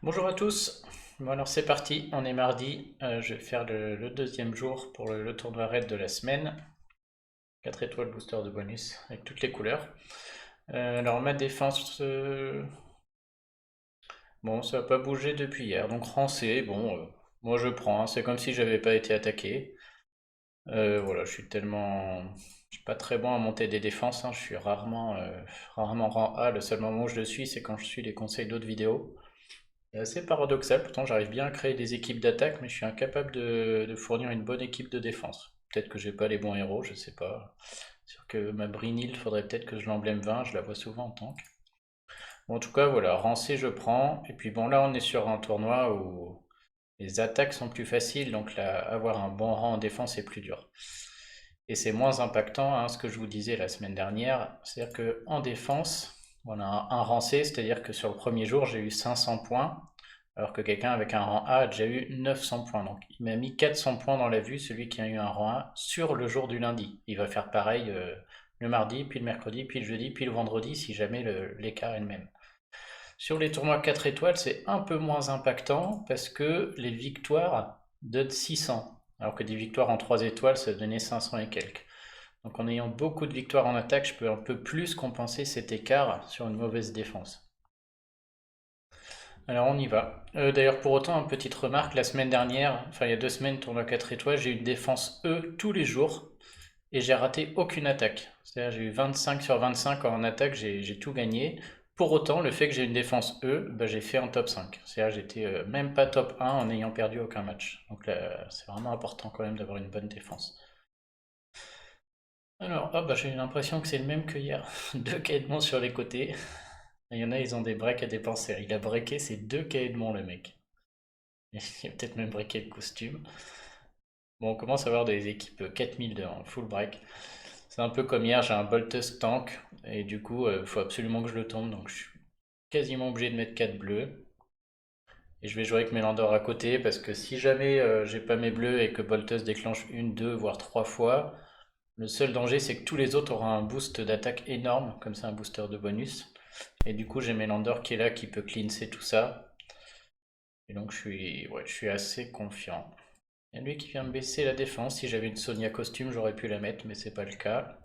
Bonjour à tous. Bon alors c'est parti, on est mardi. Je vais faire le deuxième jour pour le tournoi raid de la semaine. 4 étoiles booster de bonus avec toutes les couleurs. Alors ma défense, bon ça n'a pas bougé depuis hier. Donc rancé, bon moi je prends, hein. C'est comme si j'avais pas été attaqué. Voilà, je suis pas très bon à monter des défenses, hein. Je suis rarement rang A. Le seul moment où je le suis, c'est quand je suis les conseils d'autres vidéos. C'est assez paradoxal, pourtant j'arrive bien à créer des équipes d'attaque, mais je suis incapable de fournir une bonne équipe de défense. Peut-être que j'ai pas les bons héros, je sais pas. C'est sûr que ma Brynhild, faudrait peut-être que je l'emblème 20, je la vois souvent en tank. Bon, en tout cas, voilà, Rancé je prends. Et puis bon, là on est sur un tournoi où les attaques sont plus faciles, donc là, avoir un bon rang en défense est plus dur. Et c'est moins impactant, hein, ce que je vous disais la semaine dernière. C'est-à-dire qu'en défense, on a un rang C, c'est-à-dire que sur le premier jour, j'ai eu 500 points, alors que quelqu'un avec un rang A a déjà eu 900 points. Donc il m'a mis 400 points dans la vue, celui qui a eu un rang A, sur le jour du lundi. Il va faire pareil le mardi, puis le mercredi, puis le jeudi, puis le vendredi, si jamais l'écart est le même. Sur les tournois 4 étoiles, c'est un peu moins impactant parce que les victoires donnent 600, alors que des victoires en 3 étoiles, ça donnait 500 et quelques. Donc en ayant beaucoup de victoires en attaque, je peux un peu plus compenser cet écart sur une mauvaise défense. Alors on y va. D'ailleurs pour autant, une petite remarque, la semaine dernière, enfin il y a 2 semaines, tournoi 4 étoiles, j'ai eu une défense E tous les jours et j'ai raté aucune attaque. C'est-à-dire j'ai eu 25 sur 25 en attaque, j'ai tout gagné. Pour autant, le fait que j'ai une défense E, bah, j'ai fait un top 5. C'est-à-dire j'étais même pas top 1 en n'ayant perdu aucun match. Donc là, c'est vraiment important quand même d'avoir une bonne défense. Alors, oh, bah, j'ai l'impression que c'est le même que hier. Deux Caedmon sur les côtés. Il y en a, ils ont des breaks à dépenser. Il a breaké ses deux Caedmon, le mec. Il a peut-être même breaké le costume. Bon, on commence à avoir des équipes 4000 en full break. C'est un peu comme hier, j'ai un Boltus tank, et du coup, il faut absolument que je le tombe, donc je suis quasiment obligé de mettre 4 bleus. Et je vais jouer avec mes landers à côté, parce que si jamais j'ai pas mes bleus et que Boltus déclenche une, deux, voire trois fois, le seul danger c'est que tous les autres auront un boost d'attaque énorme, comme c'est un booster de bonus. Et du coup, j'ai mes landers qui est là, qui peut cleanser tout ça. Et donc ouais, je suis assez confiant. Il y a lui qui vient me baisser la défense. Si j'avais une Sonia costume, j'aurais pu la mettre, mais c'est pas le cas.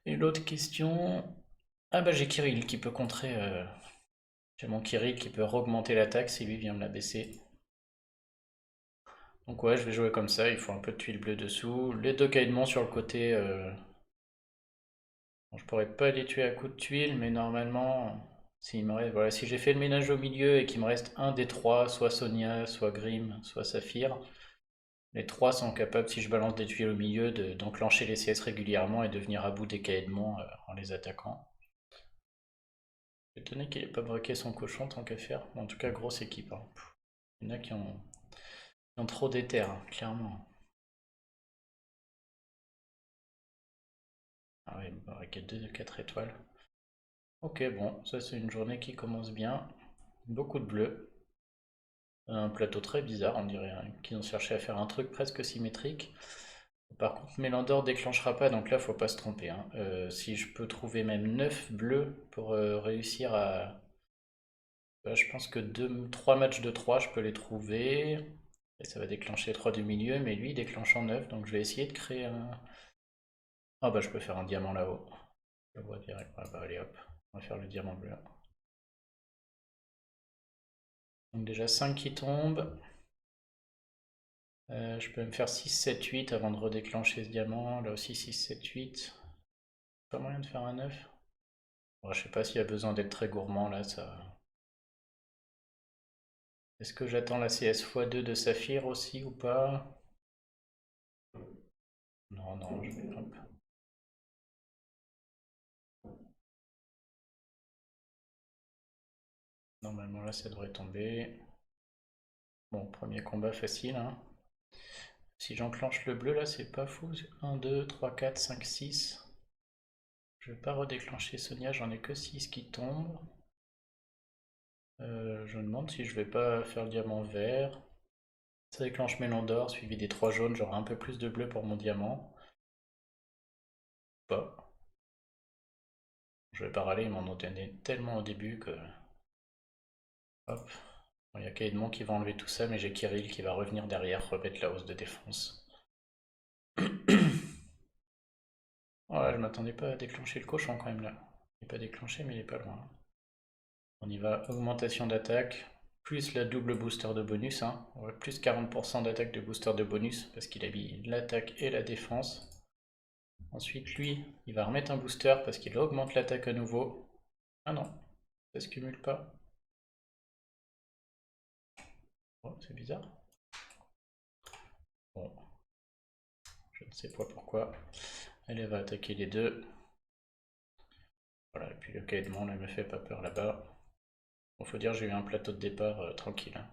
Et l'autre question. Ah bah j'ai Kirill qui peut contrer. J'ai mon Kirill qui peut augmenter l'attaque si lui vient me la baisser. Donc ouais, je vais jouer comme ça. Il faut un peu de tuiles bleues dessous. Les deux caïdemons sur le côté. Bon, je pourrais pas les tuer à coups de tuiles, mais normalement. Voilà, si j'ai fait le ménage au milieu et qu'il me reste un des trois, soit Sonia, soit Grim, soit Saphir, les trois sont capables, si je balance des tuiles au milieu, d'enclencher les CS régulièrement et de venir à bout des caïdemons en les attaquant. Étonné qu'il ait pas braqué son cochon tant qu'à faire. En tout cas, grosse équipe, hein. Il y en a qui ont trop d'éther, hein, clairement. Ah oui, braqué 2 de 4 étoiles. Ok, bon, ça c'est une journée qui commence bien. Beaucoup de bleu. Un plateau très bizarre, on dirait, hein, qu'ils ont cherché à faire un truc presque symétrique. Par contre, Mélandor déclenchera pas, donc là, faut pas se tromper, hein. Si je peux trouver même 9 bleus pour réussir à. Je pense que 3 matchs de 3 je peux les trouver. Et ça va déclencher 3 du milieu, mais lui il déclenche en 9, donc je vais essayer de créer un. Ah bah je peux faire un diamant là-haut. Je le vois direct. Ah bah allez hop, on va faire le diamant bleu. Donc déjà 5 qui tombent. Je peux me faire 6, 7, 8 avant de redéclencher ce diamant. Là aussi 6, 7, 8. Pas moyen de faire un 9. Bon, je sais pas s'il y a besoin d'être très gourmand là, ça. Est-ce que j'attends la CS x2 de Saphir aussi ou pas? Non, non, je vais. Hop. Normalement là ça devrait tomber. Bon, premier combat facile, hein. Si j'enclenche le bleu là, c'est pas fou. 1, 2, 3, 4, 5, 6. Je vais pas redéclencher Sonia, j'en ai que 6 qui tombent. Je me demande si je vais pas faire le diamant vert. Ça déclenche Mélandor, suivi des 3 jaunes, j'aurai un peu plus de bleu pour mon diamant. Pas. Je vais pas râler, ils m'en ont donné tellement au début que. Hop. Bon, il y a Kaedmon qui va enlever tout ça, mais j'ai Kirill qui va revenir derrière, remettre la hausse de défense. Voilà, je m'attendais pas à déclencher le cochon quand même là. Il n'est pas déclenché, mais il est pas loin. On y va, augmentation d'attaque, plus la double booster de bonus. Hein. On va plus 40% d'attaque de booster de bonus, parce qu'il a mis l'attaque et la défense. Ensuite, lui, il va remettre un booster parce qu'il augmente l'attaque à nouveau. Ah non, ça se cumule pas. Oh, c'est bizarre. Bon, je ne sais pas pourquoi. Elle va attaquer les deux. Voilà, et puis le Caïdemon ne me fait pas peur là-bas. Bon, faut dire, j'ai eu un plateau de départ tranquille. Hein.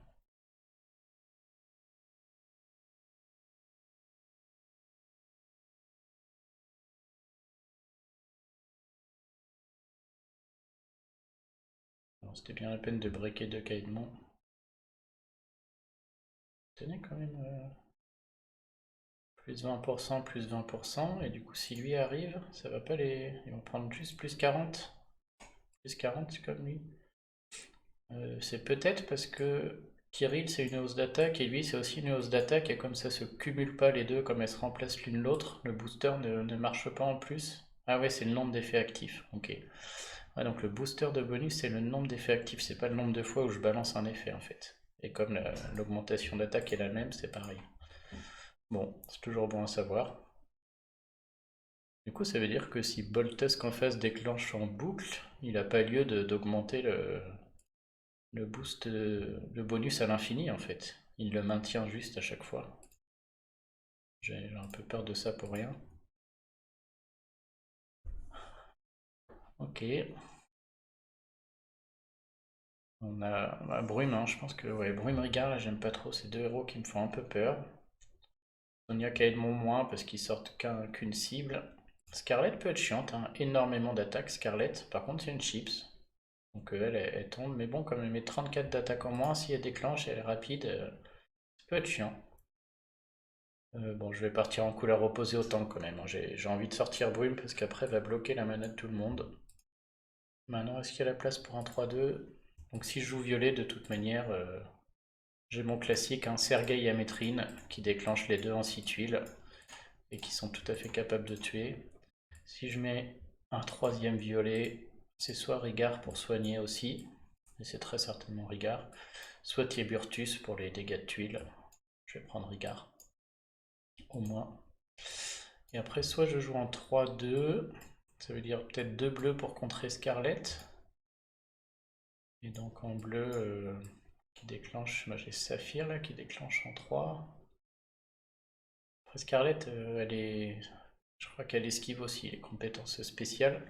C'était bien la peine de breaker deux Caïdemon. Tenez quand même. Plus 20%, plus 20%, et du coup si lui arrive, ça va pas les... Ils vont prendre juste plus 40. Plus 40 comme lui. C'est peut-être parce que Kirill c'est une hausse d'attaque et lui c'est aussi une hausse d'attaque et comme ça se cumule pas les deux, comme elles se remplacent l'une l'autre, le booster ne marche pas en plus. Ah ouais c'est le nombre d'effets actifs, ok. Ouais, donc le booster de bonus c'est le nombre d'effets actifs, c'est pas le nombre de fois où je balance un effet en fait. Et comme l'augmentation d'attaque est la même, c'est pareil. Bon, c'est toujours bon à savoir. Du coup, ça veut dire que si Boltesque en face déclenche en boucle, il n'a pas lieu d'augmenter le boost, le bonus à l'infini en fait. Il le maintient juste à chaque fois. J'ai un peu peur de ça pour rien. Ok. On a Brume, hein, je pense que ouais, Brume Rigard, là j'aime pas trop, ces deux héros qui me font un peu peur. Sonia Caedmon moins parce qu'ils sortent qu'une cible. Scarlett peut être chiante, hein, énormément d'attaques Scarlett. Par contre c'est une chips. Donc elle tombe, mais bon, comme elle met 34 d'attaque en moins, si elle déclenche, elle est rapide, ça peut être chiant. Bon, je vais partir en couleur opposée au tank quand même. Hein. J'ai envie de sortir Brume parce qu'après elle va bloquer la mana de tout le monde. Maintenant, est-ce qu'il y a la place pour un 3-2? Donc si je joue violet, de toute manière, j'ai mon classique, hein, Sergei Ametrine, qui déclenche les deux en 6 tuiles et qui sont tout à fait capables de tuer. Si je mets un troisième violet, c'est soit Rigard pour soigner aussi, et c'est très certainement Rigard, soit Tieburtus pour les dégâts de tuiles. Je vais prendre Rigard, au moins. Et après, soit je joue en 3-2, ça veut dire peut-être deux bleus pour contrer Scarlett. Et donc en bleu, qui déclenche, moi j'ai Saphir là qui déclenche en 3. Après Scarlett, je crois qu'elle esquive aussi les compétences spéciales.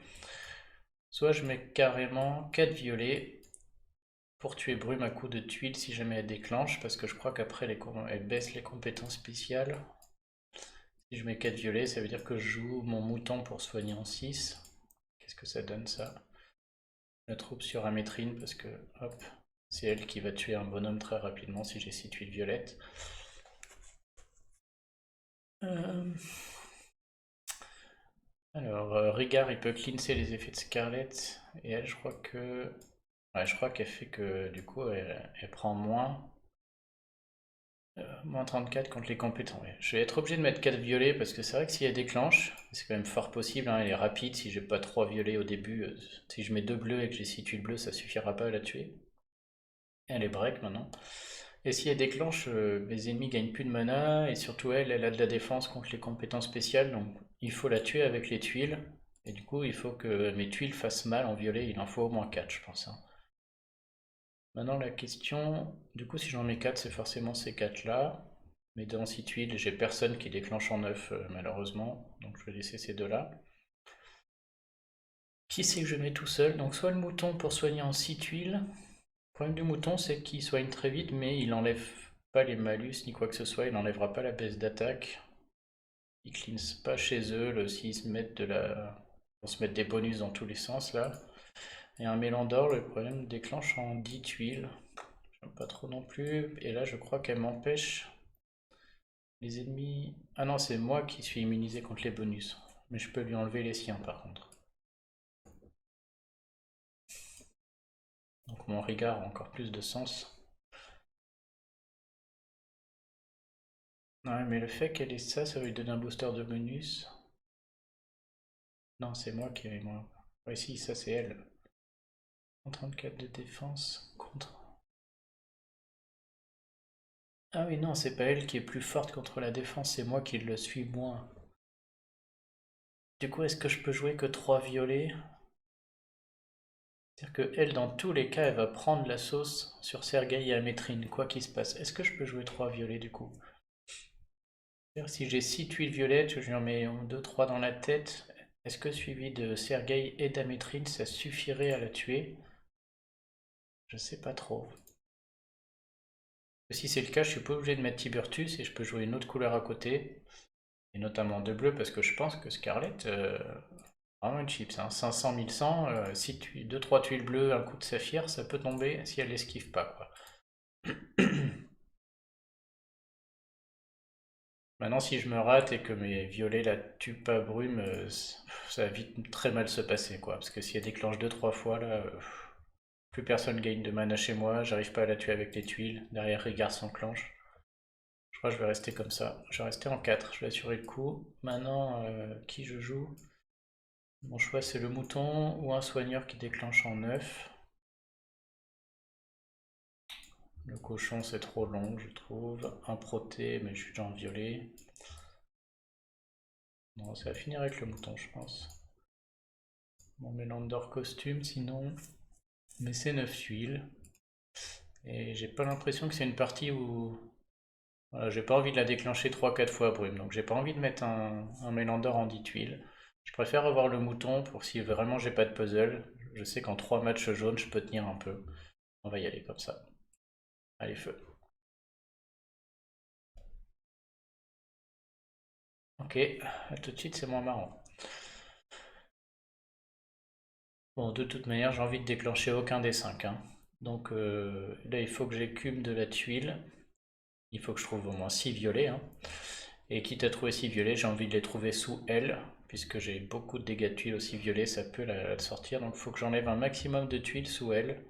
Soit je mets carrément 4 violets pour tuer Brume à coup de tuile si jamais elle déclenche, parce que je crois qu'après elle baisse les compétences spéciales. Si je mets 4 violets, ça veut dire que je joue mon mouton pour soigner en 6. Qu'est-ce que ça donne ça? La troupe sur Amétrine, parce que hop, c'est elle qui va tuer un bonhomme très rapidement si j'ai 6 tuiles violettes. Euh, Alors, Rigard, il peut cleanser les effets de Scarlett, et elle, je crois que... Ouais, je crois qu'elle fait que, du coup, elle prend moins 34 contre les compétents. Ouais. Je vais être obligé de mettre 4 violets, parce que c'est vrai que si elle déclenche, c'est quand même fort possible, hein, elle est rapide, si j'ai pas 3 violets au début, si je mets 2 bleus et que j'ai 6 tuiles bleues, ça suffira pas à la tuer. Elle est break maintenant. Et si elle déclenche, mes ennemis gagnent plus de mana, et surtout elle a de la défense contre les compétences spéciales, donc il faut la tuer avec les tuiles. Et du coup, il faut que mes tuiles fassent mal en violet, il en faut au moins 4, je pense. Hein. Maintenant, la question, du coup, si j'en mets 4, c'est forcément ces 4 là. Mais dans 6 tuiles, j'ai personne qui déclenche en 9, malheureusement, donc je vais laisser ces deux là. Qui c'est que je mets tout seul? Donc, soit le mouton pour soigner en 6 tuiles. Le problème du mouton, c'est qu'il soigne très vite, mais il enlève pas les malus ni quoi que ce soit, il n'enlèvera pas la baisse d'attaque. Ils cleansent pas chez eux, s'ils se mettent vont se mettre des bonus dans tous les sens là. Et un Mélandor, le problème déclenche en 10 tuiles. J'aime pas trop non plus. Et là, je crois qu'elle m'empêche les ennemis. Ah non, c'est moi qui suis immunisé contre les bonus. Mais je peux lui enlever les siens par contre. Donc mon Rigard a encore plus de sens. Ouais, mais le fait qu'elle ait ça, ça va lui donner un booster de bonus. Non, c'est moi qui ai moins. Ouais, si, ça c'est elle. 34 de défense contre. Ah oui, non, c'est pas elle qui est plus forte contre la défense, c'est moi qui le suis moins. Du coup, est-ce que je peux jouer que 3 violets? C'est-à-dire que elle, dans tous les cas, elle va prendre la sauce sur Sergei et Amétrine, quoi qu'il se passe. Est-ce que je peux jouer 3 violets du coup? C'est-à-dire, si j'ai 6 tuiles violettes, je lui en mets 2-3 dans la tête. Est-ce que suivi de Sergei et d'Amétrine, ça suffirait à la tuer? Je sais pas trop. Si c'est le cas, je suis pas obligé de mettre Tiburtus et je peux jouer une autre couleur à côté. Et notamment de bleu parce que je pense que Scarlett, vraiment une chips, hein. 500, 1100, si tu 2-3 tuiles bleues, un coup de saphir, ça peut tomber si elle esquive pas, quoi. Maintenant, si je me rate et que mes violets la tuent pas brume, ça va vite très mal se passer, quoi. Parce que si elle déclenche 2-3 fois, là, plus personne gagne de mana chez moi, j'arrive pas à la tuer avec les tuiles. Derrière, Rigard s'enclenche. Je crois que je vais rester comme ça. Je vais rester en 4, je vais assurer le coup. Maintenant, qui je joue? Mon choix, c'est le mouton ou un soigneur qui déclenche en 9. Le cochon, c'est trop long, je trouve. Un proté, mais je suis déjà en violet. Non, ça va finir avec le mouton, je pense. Mon Mélandor costume, sinon. Mais c'est 9 tuiles. Et j'ai pas l'impression que c'est une partie où. Voilà, j'ai pas envie de la déclencher 3-4 fois brume. Donc j'ai pas envie de mettre un Mélandor en 10 tuiles. Je préfère avoir le mouton pour si vraiment j'ai pas de puzzle. Je sais qu'en 3 matchs jaunes, je peux tenir un peu. On va y aller comme ça. Allez, feu. Ok, tout de suite c'est moins marrant. Bon, de toute manière, j'ai envie de déclencher aucun des 5, hein. Donc là, il faut que j'écume de la tuile. Il faut que je trouve au moins 6 violets, hein. Et quitte à trouver 6 violets, j'ai envie de les trouver sous elle, puisque j'ai beaucoup de dégâts de tuiles aussi violets, ça peut la sortir. Donc il faut que j'enlève un maximum de tuiles sous elle.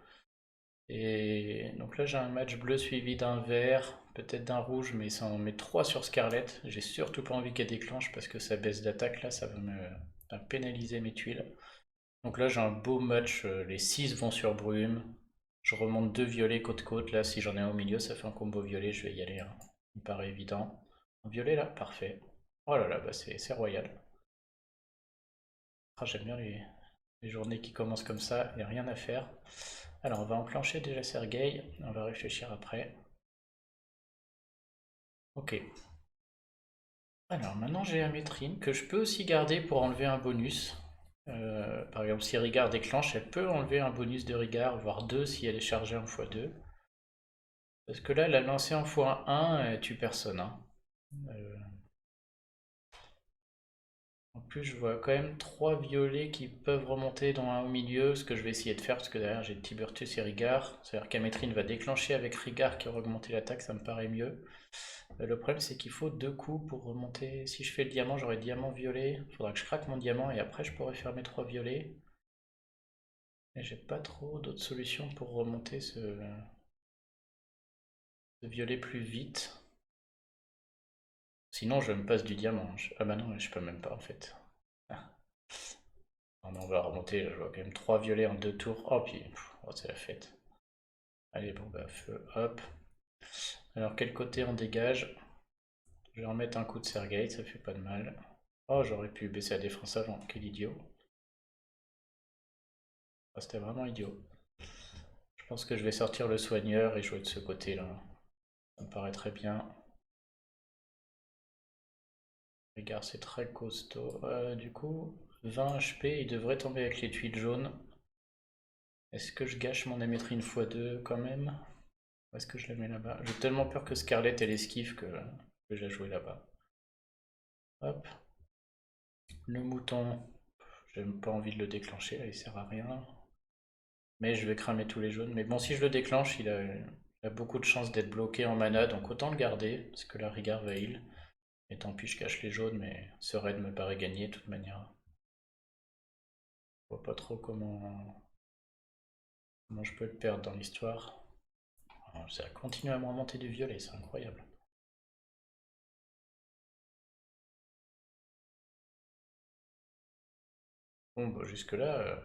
Et donc là, j'ai un match bleu suivi d'un vert, peut-être d'un rouge, mais ça en met 3 sur Scarlett. J'ai surtout pas envie qu'elle déclenche parce que sa baisse d'attaque, là, ça va pénaliser mes tuiles. Donc là, j'ai un beau match. Les 6 vont sur brume. Je remonte 2 violets côte-côte. Là, si j'en ai un au milieu, ça fait un combo violet. Je vais y aller, hein. Il me paraît évident. Un violet là, parfait. Oh là là, bah c'est royal. Ah, j'aime bien les journées qui commencent comme ça. Il n'y a rien à faire. Alors, on va enclencher déjà Sergei. On va réfléchir après. Ok. Alors, maintenant, j'ai Amétrine que je peux aussi garder pour enlever un bonus. Par exemple, si Rigard déclenche, elle peut enlever un bonus de Rigard, voire 2 si elle est chargée en x2. Parce que là, elle a lancé en x1, elle tue personne, hein. Euh, En plus, je vois quand même 3 violets qui peuvent remonter dans un au milieu, ce que je vais essayer de faire, parce que derrière j'ai Tiburtus et Rigard. C'est-à-dire qu'Amétrine va déclencher avec Rigard qui aura augmenté l'attaque, ça me paraît mieux. Le problème, c'est qu'il faut 2 coups pour remonter. Si je fais le diamant, j'aurai diamant violet. Il faudra que je craque mon diamant et après je pourrai faire mes 3 violets. Et j'ai pas trop d'autres solutions pour remonter ce violet plus vite. Sinon, je me passe du diamant. Ah bah non, je peux même pas en fait. Ah. Non, mais on va remonter. Là, je vois quand même 3 violets en 2 tours. Oh, puis oh, c'est la fête. Allez, bon bah feu, hop. Alors, quel côté on dégage? Je vais remettre un coup de Sergei, ça fait pas de mal. Oh, j'aurais pu baisser la défense avant. Quel idiot. Ah, c'était vraiment idiot. Je pense que je vais sortir le soigneur et jouer de ce côté-là. Ça me paraît très bien. Regarde, c'est très costaud. Du coup, 20 HP, il devrait tomber avec les tuiles jaunes. Est-ce que je gâche mon Amétrine x2 quand même? Ou est-ce que je la mets là-bas? J'ai tellement peur que Scarlett elle esquive que je la jouer là-bas. Hop. Le mouton, j'ai même pas envie de le déclencher, là, il sert à rien. Mais je vais cramer tous les jaunes. Mais bon, si je le déclenche, il a beaucoup de chances d'être bloqué en mana, donc autant le garder, parce que la Rigard va heal. Et tant pis, je cache les jaunes, mais ce raid me paraît gagné de toute manière. Je vois pas trop comment. Comment je peux le perdre dans l'histoire? Ça continue à me remonter du violet, c'est incroyable. Bon, bah, jusque-là,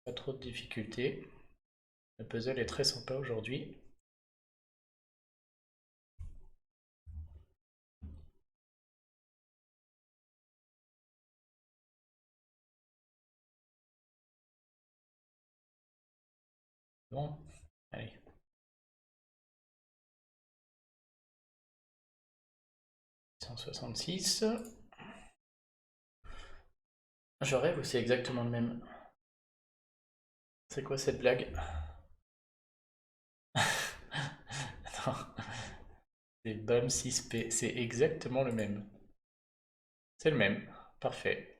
pas trop de difficultés. Le puzzle est très sympa aujourd'hui. Bon, allez. 166. Je rêve ou c'est exactement le même? C'est quoi cette blague? Non, c'est BAM 6P, c'est exactement le même. C'est le même, parfait.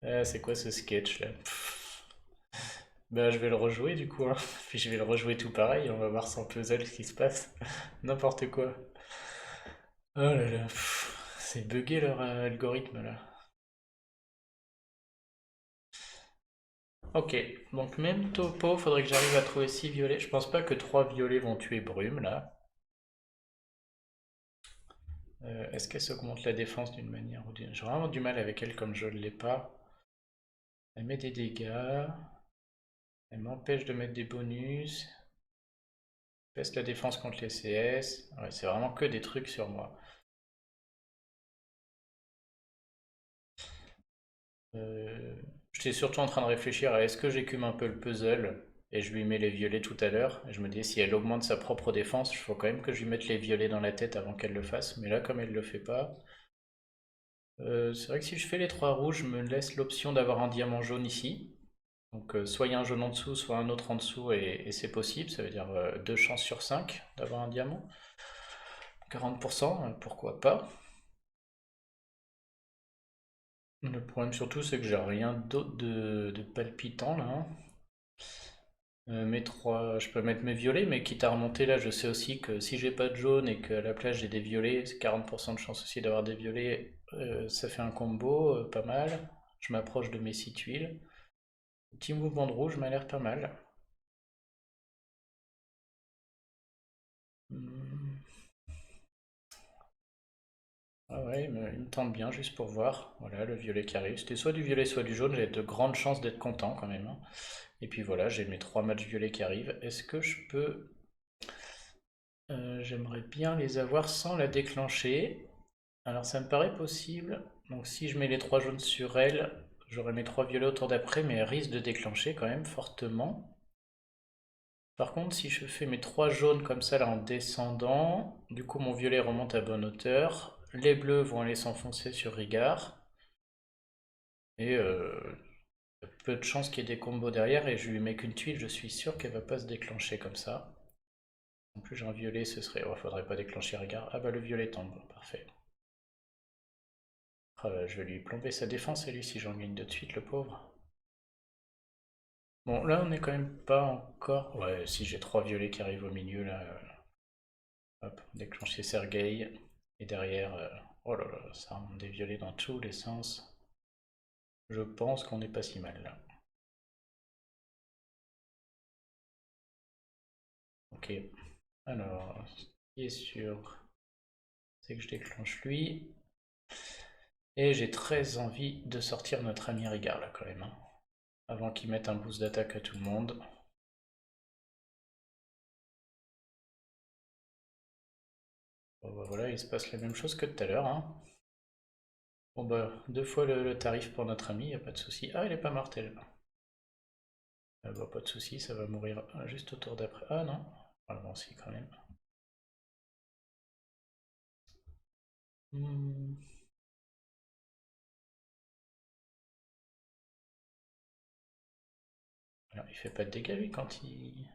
C'est quoi ce sketch là? Bah je vais le rejouer du coup, hein. Puis je vais le rejouer tout pareil, on va voir sans puzzle ce qui se passe. N'importe quoi. Oh là là, c'est buggé leur algorithme là. Ok, donc même topo, faudrait que j'arrive à trouver 6 violets. Je pense pas que 3 violets vont tuer Brume là. Est-ce qu'elle s'augmente la défense d'une manière ou d'une autre? J'ai vraiment du mal avec elle comme je ne l'ai pas. Elle met des dégâts. Elle m'empêche de mettre des bonus. Baisse la défense contre les CS. Ouais, c'est vraiment que des trucs sur moi. Euh, J'étais surtout en train de réfléchir à est-ce que j'écume un peu le puzzle et je lui mets les violets tout à l'heure. Et je me dis si elle augmente sa propre défense, il faut quand même que je lui mette les violets dans la tête avant qu'elle le fasse. Mais là, comme elle le fait pas, c'est vrai que si je fais les 3 rouges, je me laisse l'option d'avoir un diamant jaune ici. Donc soit il y a un jaune en dessous, soit un autre en dessous, et c'est possible. Ça veut dire 2 chances sur 5 d'avoir un diamant. 40%, pourquoi pas. Le problème surtout, c'est que j'ai rien d'autre de palpitant là, hein. Mes trois, je peux mettre mes violets, mais quitte à remonter là, je sais aussi que si j'ai pas de jaune et qu'à la place j'ai des violets, c'est 40% de chance aussi d'avoir des violets, ça fait un combo pas mal. Je m'approche de mes 6 tuiles. Petit mouvement de rouge m'a l'air pas mal. Hmm. Ah ouais, il me tente bien juste pour voir. Voilà, le violet qui arrive. C'était soit du violet, soit du jaune. J'ai de grandes chances d'être content quand même, hein. Et puis voilà, j'ai mes 3 matchs violets qui arrivent. Est-ce que je peux... j'aimerais bien les avoir sans la déclencher. Alors ça me paraît possible. Donc si je mets les 3 jaunes sur elle, j'aurai mes 3 violets au tour d'après, mais elle risque de déclencher quand même fortement. Par contre, si je fais mes 3 jaunes comme ça là en descendant, du coup mon violet remonte à bonne hauteur. Les bleus vont aller s'enfoncer sur Rigard. Et peu de chances qu'il y ait des combos derrière et je lui mets qu'une tuile, je suis sûr qu'elle va pas se déclencher comme ça. En plus j'ai un violet, ce serait... Oh, faudrait pas déclencher Rigard. Ah bah le violet tombe, parfait. Ah bah, je vais lui plomber sa défense et lui si j'en gagne de suite, le pauvre. Bon là on est quand même pas encore... Ouais, si j'ai 3 violets qui arrivent au milieu là... hop, déclencher Sergei. Et derrière... oh là là, ça remonte des violets dans tous les sens. Je pense qu'on n'est pas si mal là. Ok. Alors, ce qui est sûr, c'est que je déclenche lui. Et j'ai très envie de sortir notre ami Rigard là quand même, hein, avant qu'il mette un boost d'attaque à tout le monde. Bon bah voilà, il se passe la même chose que tout à l'heure, hein. Bon bah, 2 fois le tarif pour notre ami, y a pas de souci. Ah, elle est pas morte elle. Ah bah pas de souci, ça va mourir juste au tour d'après. Ah non, ah bon si quand même. Hmm. Alors, il fait pas de dégâts lui quand il...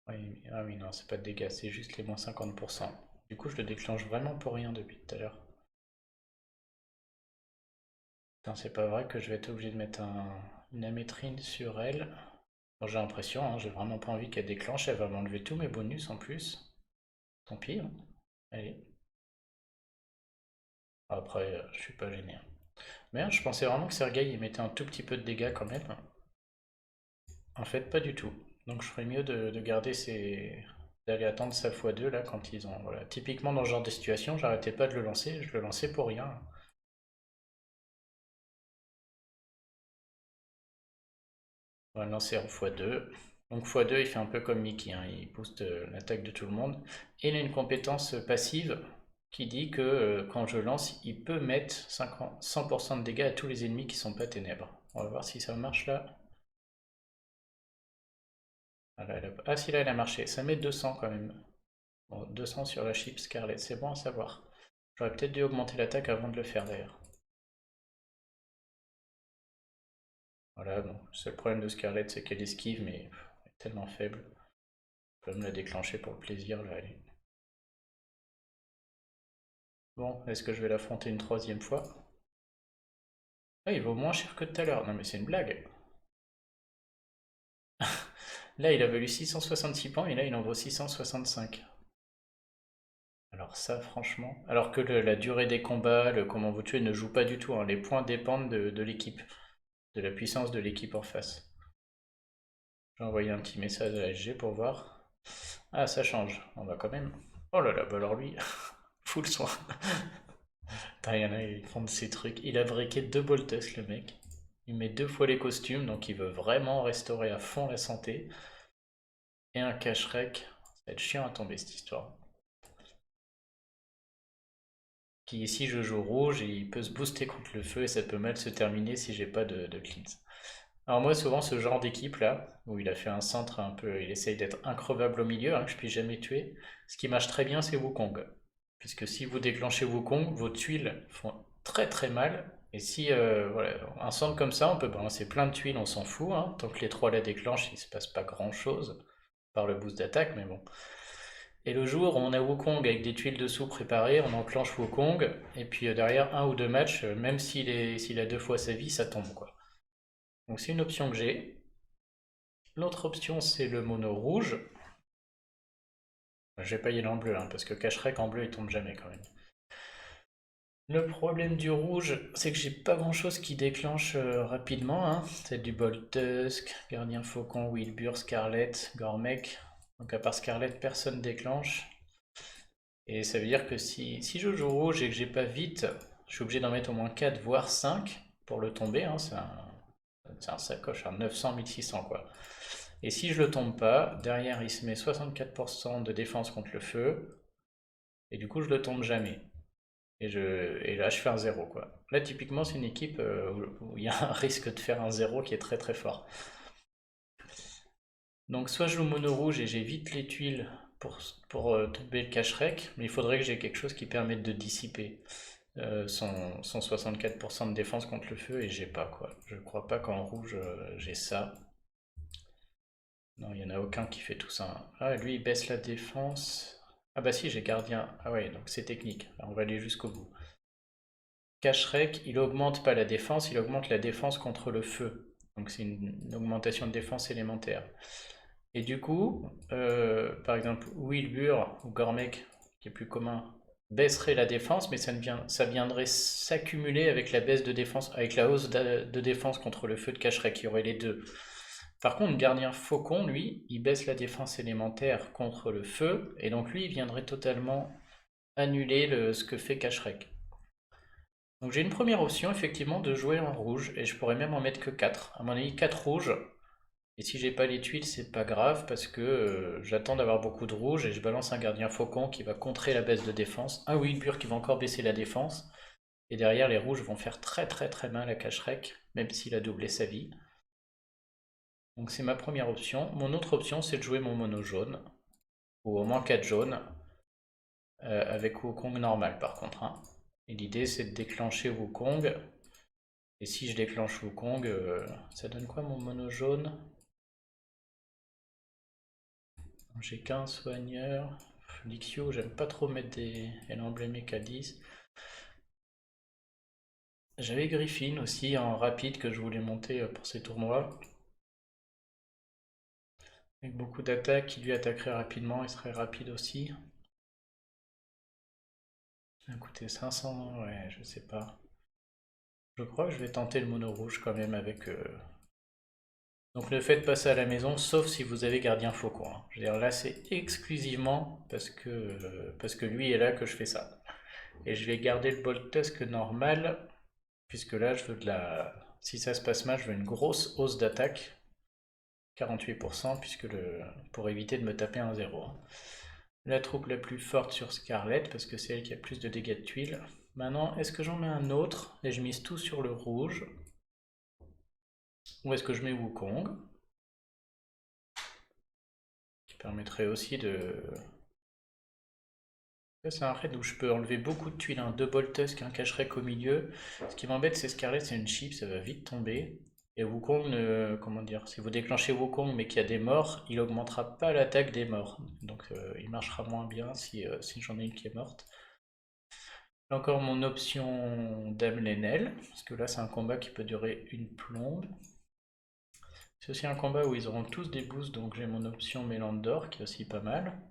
Oui, ah oui non, c'est pas de dégâts, c'est juste les moins 50%. Du coup je le déclenche vraiment pour rien depuis tout à l'heure. Putain, c'est pas vrai que je vais être obligé de mettre une amétrine sur elle. Bon, j'ai l'impression, hein, j'ai vraiment pas envie qu'elle déclenche, elle va m'enlever tous mes bonus en plus. Tant pis, hein. Allez. Après, je suis pas gêné, hein. Merde, je pensais vraiment que Sergei il mettait un tout petit peu de dégâts quand même. En fait, pas du tout. Donc je ferais mieux de garder ces... d'aller attendre sa x2 là quand ils ont... Voilà. Typiquement dans ce genre de situation, j'arrêtais pas de le lancer, je le lançais pour rien. On va le lancer en x2. Donc x2 il fait un peu comme Mickey, hein, il booste l'attaque de tout le monde. Et il a une compétence passive qui dit que quand je lance, il peut mettre 100% de dégâts à tous les ennemis qui sont pas ténèbres. On va voir si ça marche là. Ah, là, ah si là elle a marché, ça met 200 quand même. Bon, 200 sur la chip Scarlet, c'est bon à savoir. J'aurais peut-être dû augmenter l'attaque avant de le faire d'ailleurs. Voilà, bon, le seul problème de Scarlet c'est qu'elle esquive mais elle est tellement faible. Je peux me la déclencher pour le plaisir là, allez. Bon, est-ce que je vais l'affronter une troisième fois? Ah, il vaut moins cher que tout à l'heure. Non mais c'est une blague. Là il a valu 666 points et là il en vaut 665. Alors ça franchement... Alors que la durée des combats, le comment vous tuez ne joue pas du tout, hein. Les points dépendent de l'équipe, de la puissance de l'équipe en face. J'ai envoyé un petit message à SG pour voir. Ah, ça change. On va quand même. Oh là là, bah alors lui, full soin. Putain, il y en a, ils font de ces trucs. Il a briqué 2 Boltus, le mec. Il met 2 fois les costumes, donc il veut vraiment restaurer à fond la santé. Et un cache-rec. Ça va être chiant à tomber cette histoire. Qui ici, je joue rouge et il peut se booster contre le feu et ça peut mal se terminer si j'ai pas de cleanse. Alors moi, souvent, ce genre d'équipe là, où il a fait un centre un peu, il essaye d'être increvable au milieu, hein, que je puisse jamais tuer. Ce qui marche très bien, c'est Wukong. Puisque si vous déclenchez Wukong, vos tuiles font très très mal. Et si, voilà, un centre comme ça, on peut balancer plein de tuiles, on s'en fout, hein. Tant que les 3 la déclenchent, il se passe pas grand chose, par le boost d'attaque, mais bon. Et le jour où on a Wukong avec des tuiles dessous préparées, on enclenche Wukong, et puis derrière 1 ou 2 matchs, même s'il a 2 fois sa vie, ça tombe quoi. Donc c'est une option que j'ai. L'autre option, c'est le mono rouge. J'ai payé en bleu, hein, parce que cache-rec en bleu, il tombe jamais quand même. Le problème du rouge, c'est que j'ai pas grand chose qui déclenche rapidement, hein. C'est du Bolt Tusk, Gardien Faucon, Wilbur, Scarlet, Gormek. Donc à part Scarlet, personne déclenche. Et ça veut dire que si je joue rouge et que j'ai pas vite, je suis obligé d'en mettre au moins 4 voire 5 pour le tomber, hein. C'est un sacoche, un 900-1600 quoi. Et si je le tombe pas, derrière il se met 64% de défense contre le feu, et du coup je le tombe jamais. Et là, je fais un zéro quoi. Là, typiquement, c'est une équipe où il y a un risque de faire un zéro qui est très très fort. Donc, soit je joue mono rouge et j'évite les tuiles pour tomber le cache-rec, mais il faudrait que j'ai quelque chose qui permette de dissiper son 64% de défense contre le feu, et j'ai pas quoi. Je crois pas qu'en rouge j'ai ça. Non, il n'y en a aucun qui fait tout ça. Ah, lui, il baisse la défense. Ah bah si, j'ai gardien. Ah ouais, donc c'est technique. On va aller jusqu'au bout. Cache-rec, il augmente pas la défense, il augmente la défense contre le feu. Donc c'est une augmentation de défense élémentaire. Et du coup, par exemple, Wilbur ou Gormek, qui est plus commun, baisserait la défense, mais ça viendrait s'accumuler avec la baisse de défense, avec la hausse de défense contre le feu de Cache-rec, il y aurait les deux. Par contre, Gardien Faucon, lui, il baisse la défense élémentaire contre le feu, et donc lui, il viendrait totalement annuler ce que fait Cache-rec. Donc j'ai une première option effectivement de jouer en rouge et je pourrais même en mettre que 4. À mon avis 4 rouges. Et si j'ai pas les tuiles c'est pas grave parce que j'attends d'avoir beaucoup de rouge et je balance un gardien faucon qui va contrer la baisse de défense. Un Wilbur qui va encore baisser la défense. Et derrière les rouges vont faire très très très mal à cache-rec même s'il a doublé sa vie. Donc c'est ma première option. Mon autre option c'est de jouer mon mono jaune. Ou au moins 4 jaunes. Avec Wukong normal par contre, hein. Et l'idée c'est de déclencher Wukong. Et si je déclenche Wukong, ça donne quoi mon mono jaune? J'ai qu'un soigneur. Lixio, j'aime pas trop mettre des emblémiques à 10. J'avais Griffin aussi en rapide que je voulais monter pour ces tournois. Avec beaucoup d'attaques, qui lui attaquerait rapidement, il serait rapide aussi. Ça va coûter 500, ouais, je sais pas. Je crois que je vais tenter le mono rouge quand même avec Donc ne faites pas ça à la maison, sauf si vous avez gardien faucon, hein. Je veux dire, là c'est exclusivement parce que lui est là que je fais ça. Et je vais garder le bolt tusk normal, puisque là je veux de la... Si ça se passe mal, je veux une grosse hausse d'attaque, 48%, pour éviter de me taper un 0, hein. La troupe la plus forte sur Scarlet, parce que c'est elle qui a plus de dégâts de tuiles. Maintenant, est-ce que j'en mets un autre et je mise tout sur le rouge? Ou est-ce que je mets Wukong? Qui permettrait aussi de... Là, c'est un raid où je peux enlever beaucoup de tuiles, hein. Deux Boltusk, un Cache-Rec au milieu. Ce qui m'embête, c'est Scarlet, c'est une chip, ça va vite tomber. Et Wukong, comment dire, si vous déclenchez Wukong mais qu'il y a des morts, il augmentera pas l'attaque des morts. Donc il marchera moins bien si j'en ai une qui est morte. J'ai encore mon option Dame Lenel, parce que là c'est un combat qui peut durer une plombe. C'est aussi un combat où ils auront tous des boosts, donc j'ai mon option Mélandor qui est aussi pas mal.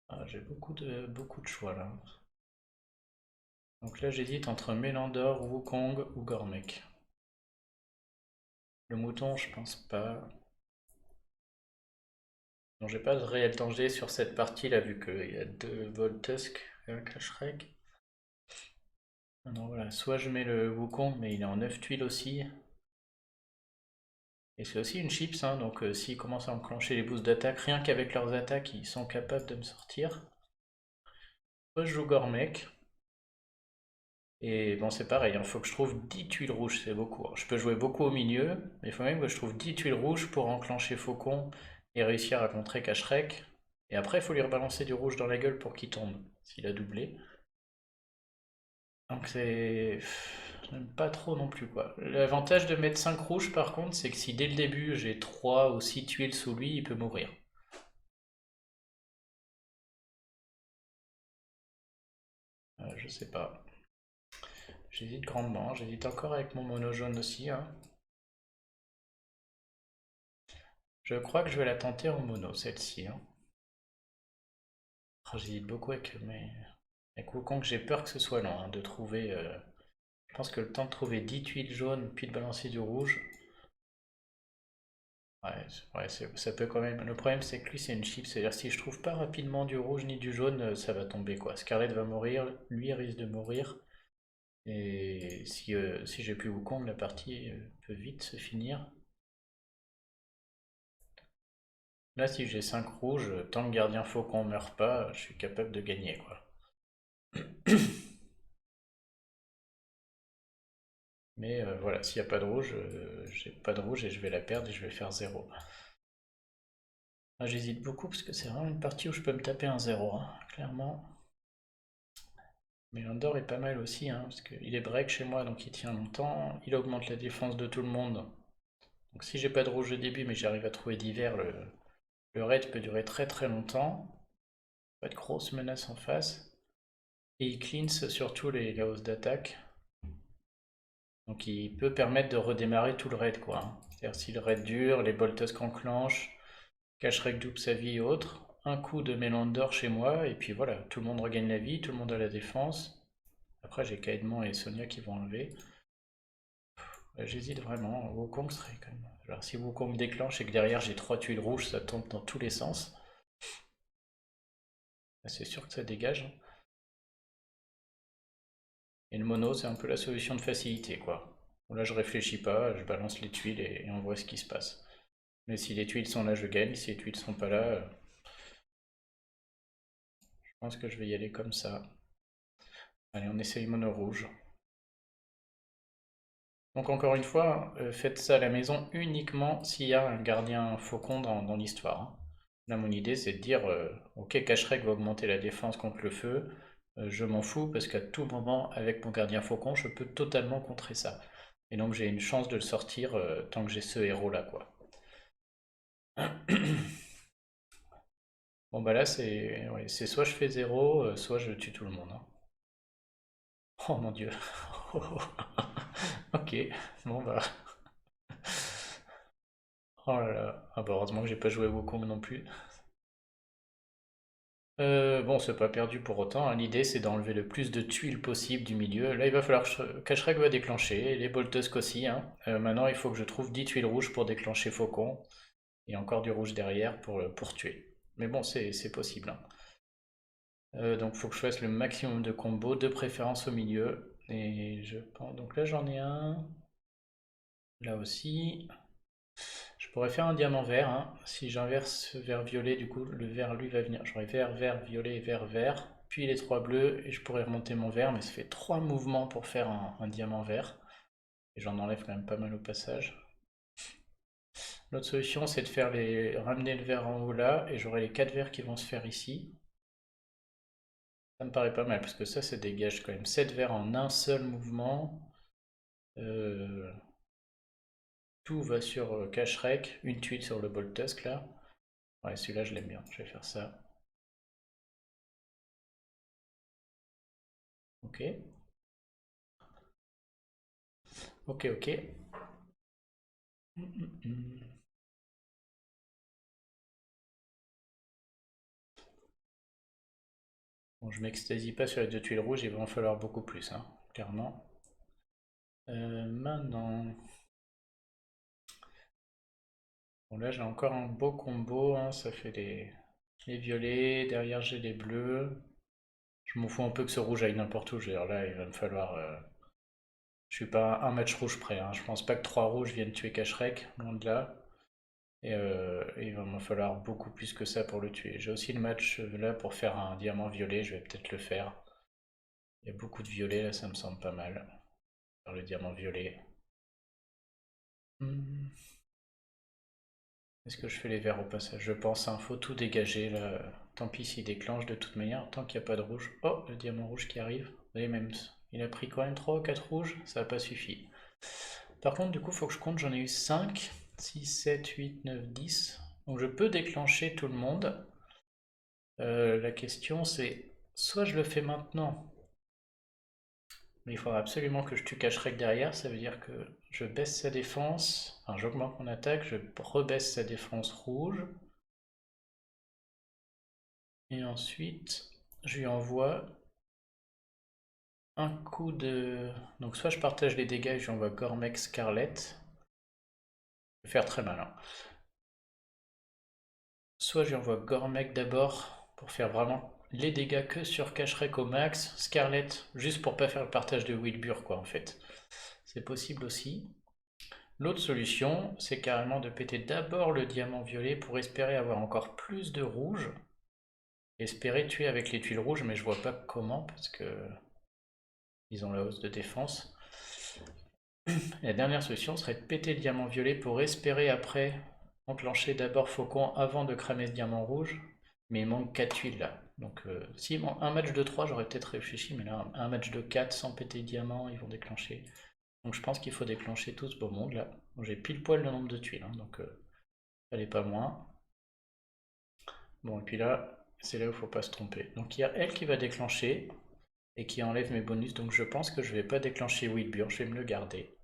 Ah, j'ai beaucoup de choix là. Donc là j'hésite entre Mélandor, Wukong ou Gormek. Le mouton, je pense pas. Non, j'ai pas de réel danger sur cette partie là, vu qu'il y a deux Voltusk et un Cache-Rec. Non, voilà, soit je mets le Wukong, mais il est en 9 tuiles aussi. Et c'est aussi une chips, hein, donc s'ils commencent à enclencher les boosts d'attaque, rien qu'avec leurs attaques, ils sont capables de me sortir. Soit je joue Gormek. Et bon, c'est pareil, il faut que je trouve 10 tuiles rouges, c'est beaucoup, hein. Je peux jouer beaucoup au milieu, mais il faut même que je trouve 10 tuiles rouges pour enclencher Faucon et réussir à contrer Cache-Rec. Et après, il faut lui rebalancer du rouge dans la gueule pour qu'il tombe, s'il a doublé. Donc c'est... J'aime pas trop non plus, quoi. L'avantage de mettre 5 rouges, par contre, c'est que si dès le début j'ai 3 ou 6 tuiles sous lui, il peut mourir. Je sais pas. J'hésite grandement, j'hésite encore avec mon mono jaune aussi, hein. Je crois que je vais la tenter en mono, celle-ci, hein. Oh, j'hésite beaucoup avec Wukong, j'ai peur que ce soit long, hein, de trouver... Je pense que le temps de trouver 10 tuiles jaunes, puis de balancer du rouge... Ouais, ça peut quand même... Le problème, c'est que lui, c'est une chip, c'est-à-dire si je trouve pas rapidement du rouge ni du jaune, ça va tomber, quoi. Scarlet va mourir, lui risque de mourir, et si j'ai plus Wukong, la partie peut vite se finir. Là, si j'ai 5 rouges, tant que le gardien faucon meurt pas, je suis capable de gagner, quoi. Mais voilà, s'il n'y a pas de rouge, j'ai pas de rouge et je vais la perdre et je vais faire 0. Ah, j'hésite beaucoup parce que c'est vraiment une partie où je peux me taper un 0, hein, clairement. Mais l'Andor est pas mal aussi, hein, parce qu'il est break chez moi, donc il tient longtemps. Il augmente la défense de tout le monde. Donc si j'ai pas de rouge au début, mais j'arrive à trouver d'hiver, le raid peut durer très très longtemps. Pas de grosses menaces en face. Et il cleanse surtout la hausse d'attaque. Donc il peut permettre de redémarrer tout le raid, quoi, hein. C'est-à-dire si le raid dure, les boltusks enclenchent, Cache-Rec double sa vie et autres, un coup de Mélandor chez moi, et puis voilà, tout le monde regagne la vie, tout le monde a la défense. Après j'ai Kaedmon et Sonia qui vont enlever. J'hésite vraiment, Wukong serait quand même... Alors si Wukong déclenche et que derrière j'ai 3 tuiles rouges, ça tombe dans tous les sens. C'est sûr que ça dégage, hein. Et le mono, c'est un peu la solution de facilité, quoi. Là je réfléchis pas, je balance les tuiles et on voit ce qui se passe. Mais si les tuiles sont là, je gagne. Si les tuiles sont pas là, je pense que je vais y aller comme ça. Allez, on essaye mono rouge. Donc encore une fois, faites ça à la maison uniquement s'il y a un gardien faucon dans l'histoire, hein. Là, mon idée, c'est de dire, ok, Cache-Rec va augmenter la défense contre le feu, je m'en fous parce qu'à tout moment, avec mon gardien faucon, je peux totalement contrer ça. Et donc j'ai une chance de le sortir tant que j'ai ce héros-là, quoi. Bon bah là, c'est soit je fais 0, soit je tue tout le monde, hein. Oh mon dieu. Ok, bon bah... Oh là là. Ah bah heureusement que j'ai pas joué Wukong non plus. Bon, c'est pas perdu pour autant, hein. L'idée, c'est d'enlever le plus de tuiles possible du milieu. Là, il va falloir que Shrek va déclencher, les Boltusques aussi, hein. Maintenant, il faut que je trouve 10 tuiles rouges pour déclencher Faucon, et encore du rouge derrière pour tuer. Mais bon, c'est possible, hein. Donc, il faut que je fasse le maximum de combos, de préférence au milieu. Et je pense... Donc là, j'en ai un. Là aussi. Je pourrais faire un diamant vert, hein. Si j'inverse vert violet, du coup le vert lui va venir. J'aurais vert, vert, violet, vert, vert. Puis les trois bleus et je pourrais remonter mon vert, mais ça fait trois mouvements pour faire un diamant vert. Et j'en enlève quand même pas mal au passage. L'autre solution c'est de faire ramener le vert en haut là et j'aurai les quatre verts qui vont se faire ici. Ça me paraît pas mal parce que ça dégage quand même 7 verts en un seul mouvement. Euh, Tout va sur Cacherec, une tuile sur le Boltusk là. Ouais, celui-là je l'aime bien, je vais faire ça. Ok. Ok, ok. Bon, je m'extasie pas sur les deux tuiles rouges, il va en falloir beaucoup plus, hein, clairement. Maintenant... Bon, là j'ai encore un beau combo, hein, ça fait les violets, derrière j'ai les bleus. Je m'en fous un peu que ce rouge aille n'importe où, là il va me falloir... Je suis pas à un match rouge près, hein. Je pense pas que trois rouges viennent tuer Cacherec, loin de là. Et il va me falloir beaucoup plus que ça pour le tuer. J'ai aussi le match là pour faire un diamant violet, je vais peut-être le faire. Il y a beaucoup de violet là, ça me semble pas mal. Faire le diamant violet. Est-ce que je fais les verts au passage? Je pense, hein, faut tout dégager là. Tant pis s'il déclenche de toute manière, tant qu'il n'y a pas de rouge. Oh, le diamant rouge qui arrive. Vous voyez, même, il a pris quand même 3 ou 4 rouges, ça n'a pas suffi. Par contre, du coup, il faut que je compte, j'en ai eu 5, 6, 7, 8, 9, 10. Donc je peux déclencher tout le monde. La question c'est, soit je le fais maintenant, mais il faudra absolument que je tue Cacherec derrière, ça veut dire que je baisse sa défense, enfin j'augmente mon attaque, je rebaisse sa défense rouge, et ensuite je lui envoie un coup de... Donc soit je partage les dégâts et je lui envoie Gormek Scarlet, je vais faire très mal, hein. Soit je lui envoie Gormek d'abord pour faire vraiment les dégâts que sur Cacherec au max, Scarlet juste pour pas faire le partage de Wilbur quoi en fait. C'est possible aussi. L'autre solution, c'est carrément de péter d'abord le diamant violet pour espérer avoir encore plus de rouge. Espérer tuer avec les tuiles rouges, mais je vois pas comment parce que ils ont la hausse de défense. La dernière solution serait de péter le diamant violet pour espérer après enclencher d'abord Faucon avant de cramer ce diamant rouge. Mais il manque 4 tuiles là. Donc si un match de 3, j'aurais peut-être réfléchi, mais là un match de 4 sans péter le diamant, ils vont déclencher. Donc je pense qu'il faut déclencher tout ce beau monde là. J'ai pile poil le nombre de tuiles, hein, donc elle est pas moins. Bon, et puis là, c'est là où il faut pas se tromper. Donc il y a elle qui va déclencher et qui enlève mes bonus. Donc je pense que je vais pas déclencher Wilbur, je vais me le garder.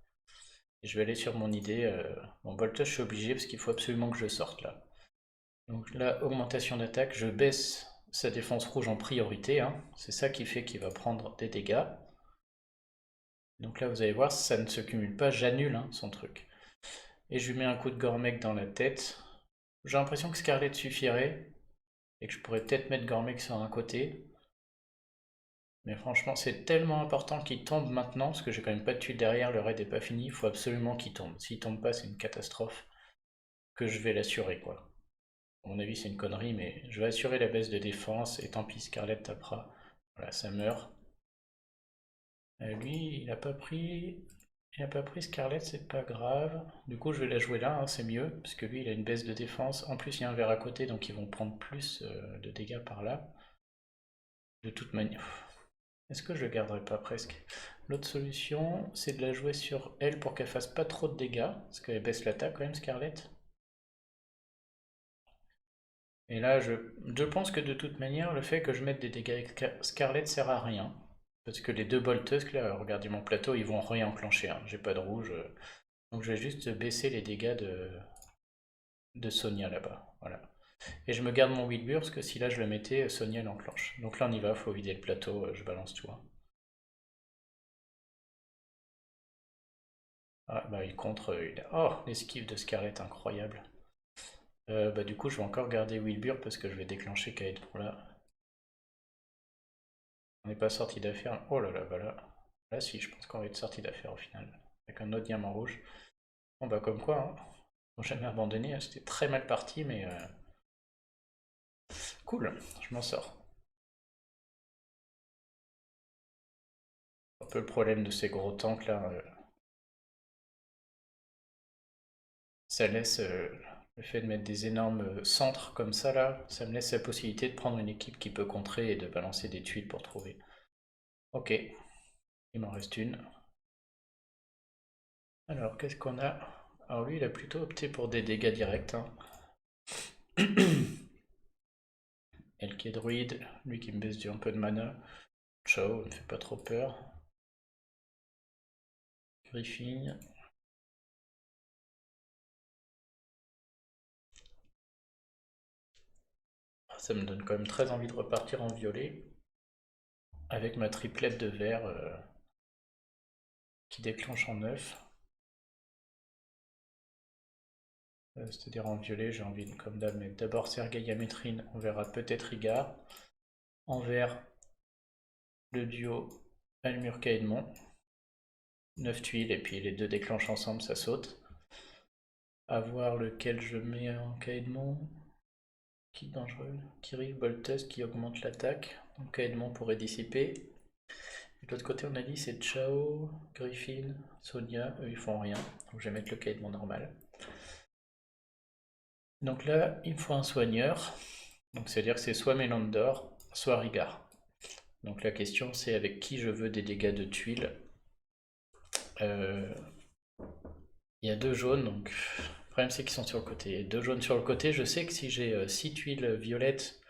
Et je vais aller sur mon idée. Bon, Boltage, je suis obligé parce qu'il faut absolument que je sorte là. Donc là, augmentation d'attaque, je baisse sa défense rouge en priorité, hein. C'est ça qui fait qu'il va prendre des dégâts. Donc là, vous allez voir, ça ne se cumule pas, j'annule, hein, son truc. Et je lui mets un coup de Gormek dans la tête. J'ai l'impression que Scarlet suffirait et que je pourrais peut-être mettre Gormek sur un côté. Mais franchement, c'est tellement important qu'il tombe maintenant, parce que j'ai quand même pas de tuile derrière, le raid n'est pas fini, il faut absolument qu'il tombe. S'il tombe pas, c'est une catastrophe, que je vais l'assurer, quoi. À mon avis, c'est une connerie, mais je vais assurer la baisse de défense, et tant pis, Scarlet tapera. Voilà, ça meurt. Lui, il a pas pris... Il a pas pris Scarlet, c'est pas grave. Du coup, je vais la jouer là, hein, c'est mieux, parce que lui, il a une baisse de défense. En plus, il y a un vert à côté, donc ils vont prendre plus de dégâts par là. De toute manière... Est-ce que je garderai pas presque? L'autre solution, c'est de la jouer sur elle pour qu'elle fasse pas trop de dégâts, parce qu'elle baisse l'attaque quand même, Scarlet. Et là, je pense que de toute manière, le fait que je mette des dégâts avec Scarlet sert à rien. Parce que les deux Boltusk, là, regardez mon plateau, ils vont rien enclencher, hein. J'ai pas de rouge. Donc je vais juste baisser les dégâts de Sonia là-bas. Voilà. Et je me garde mon Wilbur parce que si là je le mettais, Sonia l'enclenche. Donc là on y va, faut vider le plateau, je balance tout, hein. Ah bah il contre, oh l'esquive de Scarlett incroyable. Bah du coup je vais encore garder Wilbur parce que je vais déclencher Kaedron là. On n'est pas sorti d'affaire. Oh là là, bah là. Là si, je pense qu'on va être sorti d'affaire au final. Avec un autre diamant rouge. Bon bah comme quoi, hein. Ils n'ont jamais abandonné, hein. C'était très mal parti mais cool, je m'en sors. Un peu le problème de ces gros tanks là, ça laisse le fait de mettre des énormes centres comme ça là, ça me laisse la possibilité de prendre une équipe qui peut contrer et de balancer des tuiles pour trouver. Ok, il m'en reste une. Alors qu'est-ce qu'on a? Alors lui il a plutôt opté pour des dégâts directs, hein. Elle qui est druide, lui qui me baisse un peu de mana. Ciao, ne fait pas trop peur. Griffin. Ça me donne quand même très envie de repartir en violet. Avec ma triplette de vert qui déclenche en 9. C'est-à-dire en violet, j'ai envie de, comme d'hab, mettre d'abord Sergei Yametrine, on verra peut-être Igar. En vert, le duo Almur Caedmon. 9 tuiles, et puis les deux déclenchent ensemble, ça saute. À voir lequel je mets en Caedmon. Qui dangereux. Kirill Boltus qui augmente l'attaque. Donc Caedmon pourrait dissiper. Et de l'autre côté, on a dit c'est Chao, Griffin, Sonia. Eux, ils font rien. Donc je vais mettre le Caedmon normal. Donc là, il me faut un soigneur. Donc c'est-à-dire que c'est soit Mélandor, soit Rigard. Donc la question c'est avec qui je veux des dégâts de tuiles. Il y a deux jaunes, donc le problème c'est qu'ils sont sur le côté. Deux jaunes sur le côté, je sais que si j'ai 6 tuiles violettes,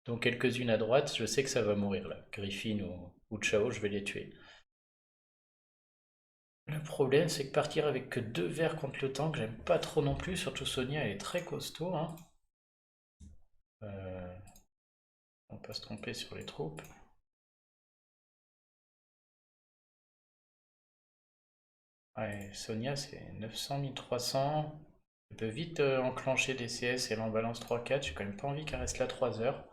dont quelques-unes à droite, je sais que ça va mourir là. Griffin ou Chao, je vais les tuer. Le problème c'est que partir avec que 2 verts contre le tank, j'aime pas trop non plus, surtout Sonia elle est très costaud, hein. On peut se tromper sur les troupes. Ouais, Sonia c'est 900, 1300. Elle peut vite enclencher des CS et elle en balance 3-4. J'ai quand même pas envie qu'elle reste là 3 heures.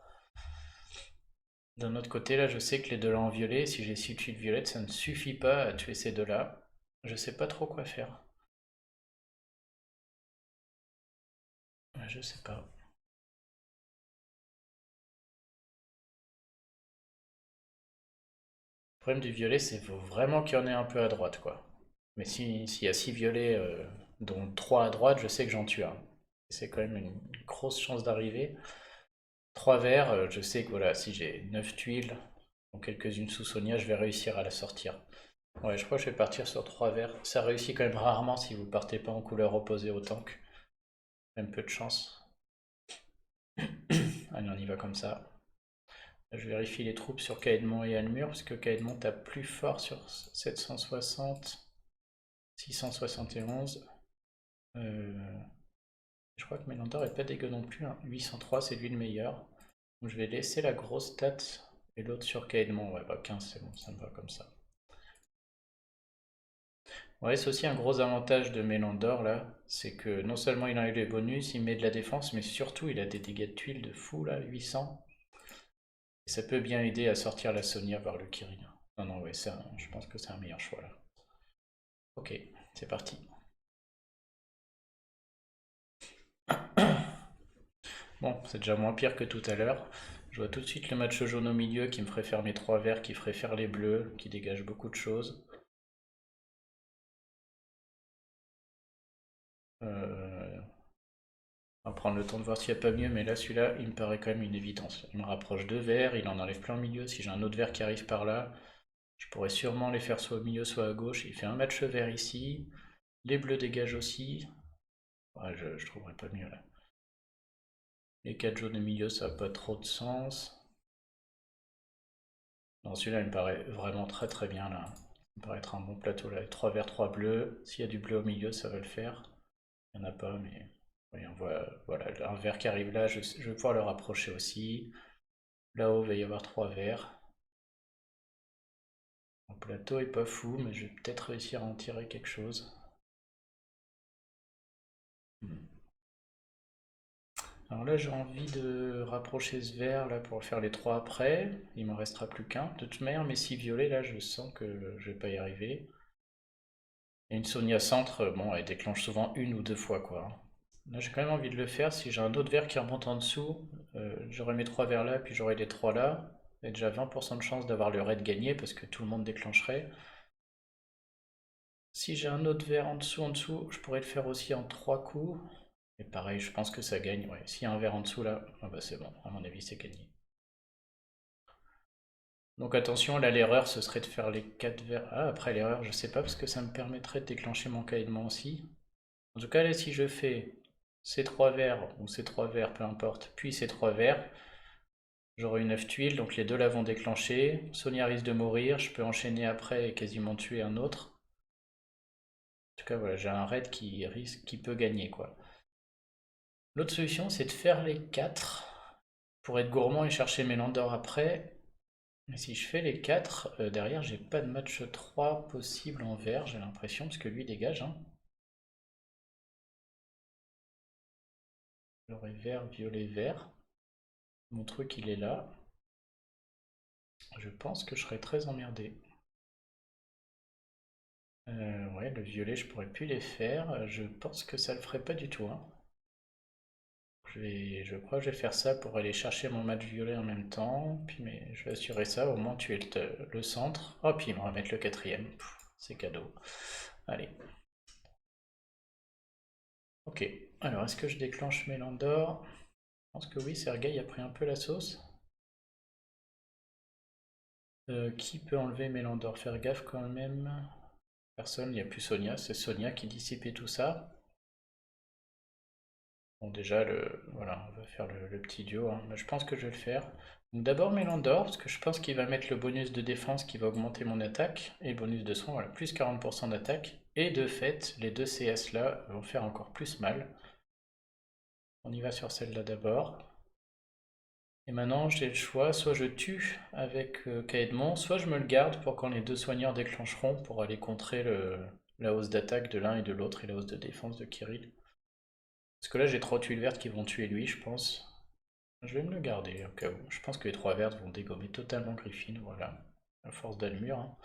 D'un autre côté, là, je sais que les deux là en violet, si j'ai 6 tuiles violettes, ça ne suffit pas à tuer ces deux là. Je sais pas trop quoi faire. Je sais pas. Le problème du violet, c'est qu'il faut vraiment qu'il y en ait un peu à droite, quoi. Mais s'il y a 6 violets, dont 3 à droite, je sais que j'en tue un. C'est quand même une grosse chance d'arriver. 3 verts, je sais que voilà, si j'ai 9 tuiles, donc quelques-unes sous Sonia, je vais réussir à la sortir. Ouais, je crois que je vais partir sur 3 verts. Ça réussit quand même rarement si vous partez pas en couleur opposée au tank. Même peu de chance. Allez, on y va comme ça. Je vérifie les troupes sur Caedmon et Almur, parce que Caedmon tape plus fort sur 760, 671. Je crois que Mélandor est pas dégueu non plus, hein. 803, c'est lui le meilleur. Donc je vais laisser la grosse stat et l'autre sur Caedmon. Ouais, bah 15, c'est bon, ça me va comme ça. Ouais, c'est aussi un gros avantage de Mélandor là, c'est que non seulement il a eu les bonus, il met de la défense, mais surtout il a des dégâts de tuiles de fou là, 800. Et ça peut bien aider à sortir la Sonia vers le Kirin. Non, non, ouais, je pense que c'est un meilleur choix là. Ok, c'est parti. Bon, c'est déjà moins pire que tout à l'heure. Je vois tout de suite le match jaune au milieu qui me ferait faire mes 3 verts, qui ferait faire les bleus, qui dégage beaucoup de choses. On va prendre le temps de voir s'il n'y a pas mieux, mais là, celui-là, il me paraît quand même une évidence. Il me rapproche de verts, il en enlève plein au milieu. Si j'ai un autre vert qui arrive par là, je pourrais sûrement les faire soit au milieu, soit à gauche. Il fait un match vert ici. Les bleus dégagent aussi. Ouais, je trouverais pas mieux là. Les 4 jaunes au milieu, ça n'a pas trop de sens. Non, celui-là, il me paraît vraiment très très bien là. Il me paraît être un bon plateau là. 3 verts, 3 bleus. S'il y a du bleu au milieu, ça va le faire. Il n'y en a pas, mais oui, on voit. Voilà, un vert qui arrive là, je vais pouvoir le rapprocher aussi. Là-haut, il va y avoir 3 verts. Mon plateau est pas fou, mais je vais peut-être réussir à en tirer quelque chose. Alors là, j'ai envie de rapprocher ce vert là pour faire les 3 après. Il m'en restera plus qu'un. De toute manière, mes 6 violets là, je sens que je vais pas y arriver. Et une Sonia centre, bon, elle déclenche souvent 1 ou 2 fois quoi. Là, j'ai quand même envie de le faire. Si j'ai un autre vert qui remonte en dessous, j'aurai mes 3 verts là, puis j'aurai les 3 là. Il y a déjà 20% de chance d'avoir le raid gagné parce que tout le monde déclencherait. Si j'ai un autre vert en dessous, je pourrais le faire aussi en 3 coups. Et pareil, je pense que ça gagne. Ouais. S'il y a un vert en dessous là, ah bah c'est bon. À mon avis, c'est gagné. Donc attention, là l'erreur ce serait de faire les 4 verts. Ah, après l'erreur, je sais pas parce que ça me permettrait de déclencher mon caïdement aussi. En tout cas, là si je fais ces 3 verts, ou ces 3 verts, peu importe, puis ces 3 verts, j'aurai une 9 tuiles, donc les deux là vont déclencher. Sonia risque de mourir, je peux enchaîner après et quasiment tuer un autre. En tout cas, voilà, j'ai un raid qui peut gagner quoi. L'autre solution, c'est de faire les 4 pour être gourmand et chercher mes landors après. Mais si je fais les 4, derrière, j'ai pas de match 3 possible en vert, j'ai l'impression, parce que lui dégage. Hein. J'aurais vert, violet, vert. Mon truc, il est là. Je pense que je serais très emmerdé. Ouais, le violet, je pourrais plus les faire. Je pense que ça le ferait pas du tout. Hein. Je crois que je vais faire ça pour aller chercher mon match violet en même temps. Puis mais je vais assurer ça, au moins tuer le centre. Oh, puis il me remettre le 4ème. C'est cadeau. Allez. Ok. Alors, est-ce que je déclenche mes landors? Je pense que oui, Sergei a pris un peu la sauce. Qui peut enlever Mélandor? Faire gaffe quand même. Personne, il n'y a plus Sonia, c'est Sonia qui dissipait tout ça. Bon déjà, voilà, on va faire le petit duo, hein. Mais je pense que je vais le faire. Donc d'abord Mélandor, parce que je pense qu'il va mettre le bonus de défense qui va augmenter mon attaque, et bonus de soin, voilà, plus 40% d'attaque. Et de fait, les deux CS là vont faire encore plus mal. On y va sur celle-là d'abord. Et maintenant, j'ai le choix, soit je tue avec Caedmon, soit je me le garde pour quand les deux soigneurs déclencheront pour aller contrer la hausse d'attaque de l'un et de l'autre et la hausse de défense de Kirill. Parce que là, j'ai 3 tuiles vertes qui vont tuer lui, je pense. Je vais me le garder au cas où. Je pense que les 3 vertes vont dégommer totalement Griffin, voilà. À force d'Almur. Hein.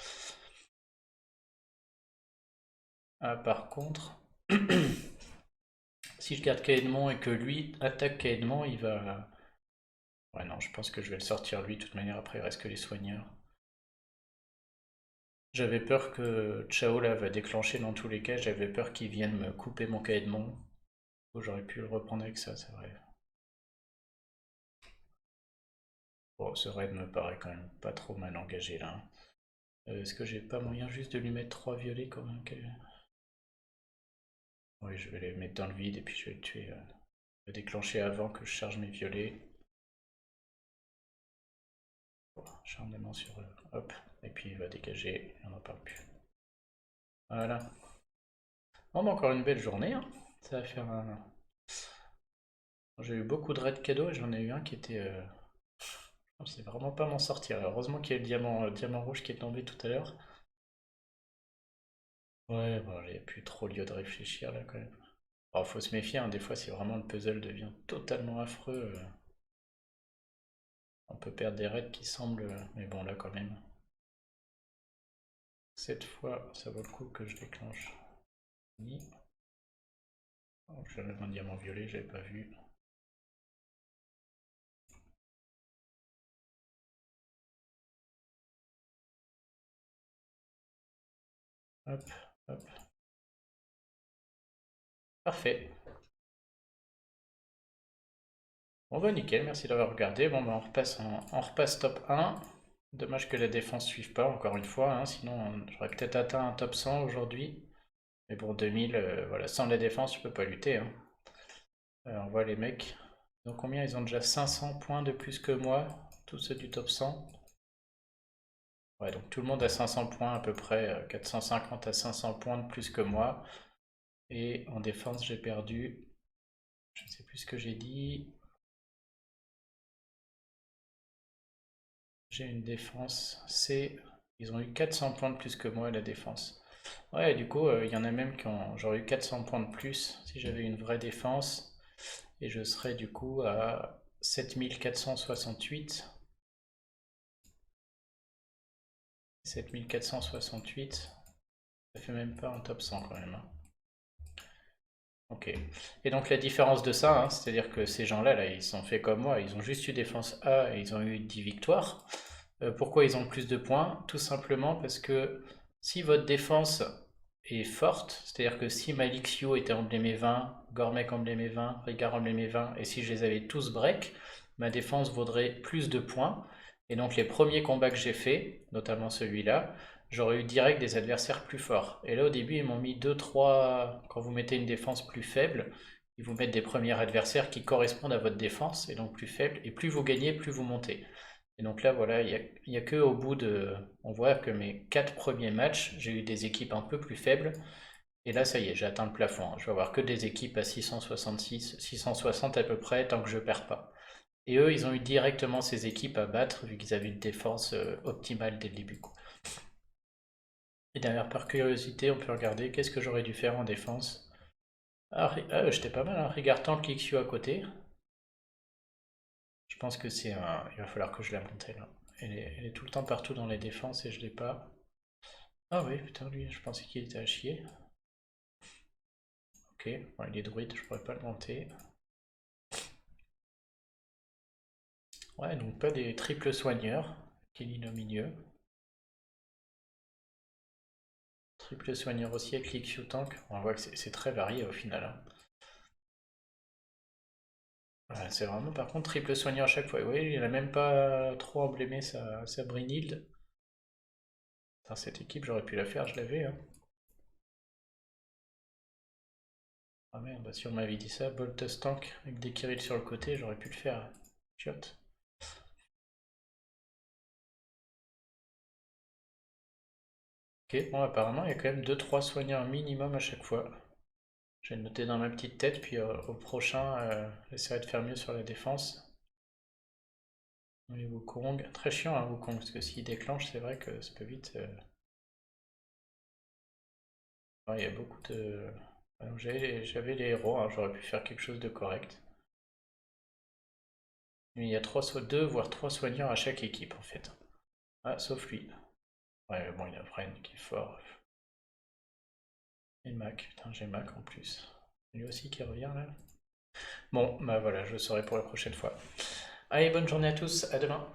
Ah, par contre, si je garde Caedmon et que lui attaque Caedmon, il va... Ouais, non, je pense que je vais le sortir lui. De toute manière, après, il reste que les soigneurs. J'avais peur que Chao là va déclencher dans tous les cas, j'avais peur qu'il vienne me couper mon caïdmon. J'aurais pu le reprendre avec ça, c'est vrai. Bon, ce raid me paraît quand même pas trop mal engagé là. Est-ce que j'ai pas moyen juste de lui mettre 3 violets comme un... Oui, je vais les mettre dans le vide et puis je vais le tuer. Je vais déclencher avant que je charge mes violets. Bon, acharnement sur... hop, et puis il va dégager, on n'en parle plus. Voilà. Bon, bah, encore une belle journée, hein. Ça va faire un... J'ai eu beaucoup de raids cadeaux et j'en ai eu un qui était... Je sais vraiment pas m'en sortir. Heureusement qu'il y a le diamant rouge qui est tombé tout à l'heure. Ouais, bon, il n'y a plus trop lieu de réfléchir là quand même. Alors, faut se méfier, hein, des fois si vraiment le puzzle devient totalement affreux, on peut perdre des raids qui semblent... mais bon là quand même. Cette fois, ça vaut le coup que je déclenche. Oh, j'avais un diamant violet, j'avais pas vu. Hop, hop. Parfait. Bon bah nickel, merci d'avoir regardé. Bon bah on repasse top 1. Dommage que la défense suive pas, encore une fois, hein, sinon j'aurais peut-être atteint un top 100 aujourd'hui. Mais pour 2000, voilà, sans la défense, tu peux pas lutter. Hein. On voit les mecs. Donc combien ils ont déjà 500 points de plus que moi, tous ceux du top 100. Ouais, donc tout le monde a 500 points à peu près, 450 à 500 points de plus que moi. Et en défense, j'ai perdu Je ne sais plus ce que j'ai dit. J'ai une défense C. Ils ont eu 400 points de plus que moi, la défense. Ouais, du coup, il y en a même qui ont... J'aurais eu 400 points de plus si j'avais une vraie défense. Et je serais du coup à 7468. 7468. Ça fait même pas un top 100 quand même, hein. Ok. Et donc la différence de ça, hein, c'est-à-dire que ces gens-là, là, ils sont fait comme moi, ils ont juste eu défense A et ils ont eu 10 victoires. Pourquoi ils ont plus de points? Tout simplement parce que si votre défense est forte, c'est-à-dire que si Malixio était emblémé 20, Gormek emblémé 20, Rigard emblémé 20, et si je les avais tous break, ma défense vaudrait plus de points. Et donc les premiers combats que j'ai faits, notamment celui-là, j'aurais eu direct des adversaires plus forts. Et là au début ils m'ont mis 2-3, quand vous mettez une défense plus faible, ils vous mettent des premiers adversaires qui correspondent à votre défense, et donc plus faibles, et plus vous gagnez, plus vous montez. Et donc là, voilà, il y a que au bout de... On voit que mes 4 premiers matchs, j'ai eu des équipes un peu plus faibles. Et là, ça y est, j'ai atteint le plafond, hein. Je vais avoir que des équipes à 666, 660 à peu près, tant que je perds pas. Et eux, ils ont eu directement ces équipes à battre, vu qu'ils avaient une défense optimale dès le début, quoi. Et derrière, par curiosité, on peut regarder qu'est-ce que j'aurais dû faire en défense. J'étais pas mal, hein. Regarde tant le Kixu à côté. Je pense que c'est un... Il va falloir que je la monte là. Elle est tout le temps partout dans les défenses et je l'ai pas. Ah oui, putain, lui, je pensais qu'il était à chier. Ok, bon, il est druide, je pourrais pas le monter. Ouais, donc pas des triples soigneurs. Kelly au milieu. Triple soigneur aussi avec l'IQ tank. On voit que c'est très varié au final, hein. Ouais, c'est vraiment par contre triple soigneur à chaque fois. Oui, il a même pas trop emblémé sa Brynhild. Putain, cette équipe, j'aurais pu la faire, je l'avais, hein. Ah merde, bah, si on m'avait dit ça, Boltus tank avec des Kirill sur le côté, j'aurais pu le faire. Chiotte. Ok, bon, apparemment, il y a quand même 2-3 soigneurs minimum à chaque fois. Je vais le noter dans ma petite tête, puis au prochain, j'essaierai de faire mieux sur la défense. Les Wukong, très chiant un Wukong, parce que s'il déclenche, c'est vrai que ça peut vite. Ouais, il y a beaucoup de. J'avais les héros, hein, j'aurais pu faire quelque chose de correct. Mais il y a deux, voire trois soigneurs à chaque équipe en fait. Ah, sauf lui. Ouais, mais bon, il y a Vren qui est fort. Et Mac, putain, j'ai Mac en plus. Lui aussi qui revient là. Bon, bah voilà, je le saurai pour la prochaine fois. Allez, bonne journée à tous, à demain.